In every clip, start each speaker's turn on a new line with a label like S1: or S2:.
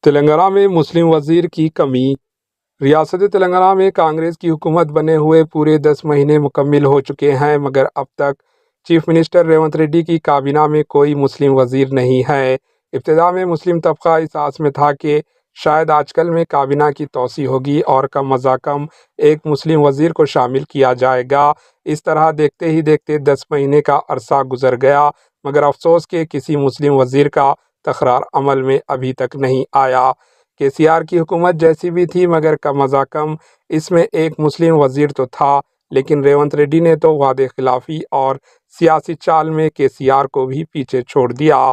S1: تلنگانہ میں مسلم وزیر کی کمی۔ ریاست تلنگانہ میں کانگریس کی حکومت بنے ہوئے پورے 10 مہینے مکمل ہو چکے ہیں، مگر اب تک چیف منسٹر ریونت ریڈی کی کابینہ میں کوئی مسلم وزیر نہیں ہے۔ ابتدا میں مسلم طبقہ اس آس میں تھا کہ شاید آج کل میں کابینہ کی توسیع ہوگی اور کم از کم ایک مسلم وزیر کو شامل کیا جائے گا۔ اس طرح دیکھتے ہی دیکھتے 10 مہینے کا عرصہ گزر گیا، مگر افسوس کہ کسی مسلم وزیر کا تکرار عمل میں ابھی تک نہیں آیا۔ KCR کی حکومت جیسی بھی تھی، مگر کم از کم اس میں ایک مسلم وزیر تو تھا، لیکن ریونت ریڈی نے تو وعدے خلافی اور سیاسی چال میں KCR کو بھی پیچھے چھوڑ دیا۔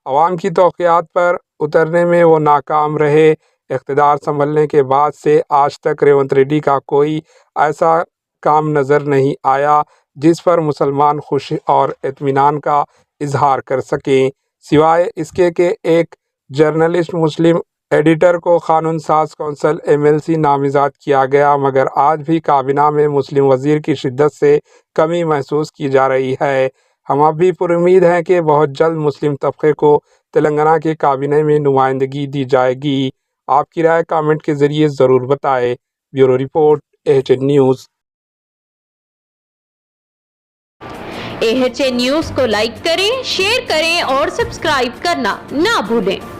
S1: عوام کی توقعات پر اترنے میں وہ ناکام رہے۔ اقتدار سنبھلنے کے بعد سے آج تک ریونت ریڈی کا کوئی ایسا کام نظر نہیں آیا جس پر مسلمان خوشی اور اطمینان کا اظہار کر سکیں، سوائے اس کے کہ ایک جرنلسٹ مسلم ایڈیٹر کو قانون ساز کونسل MLC نامزد کیا گیا، مگر آج بھی کابینہ میں مسلم وزیر کی شدت سے کمی محسوس کی جا رہی ہے۔ ہم اب بھی پر امید ہیں کہ بہت جلد مسلم طبقے کو تلنگانہ کے کابینہ میں نمائندگی دی جائے گی۔ آپ کی رائے کامنٹ کے ذریعے ضرور بتائیں۔ Bureau report AHN news.
S2: AHN news کو لائک کریں، شیئر کریں اور سبسکرائب کرنا نہ بھولیں۔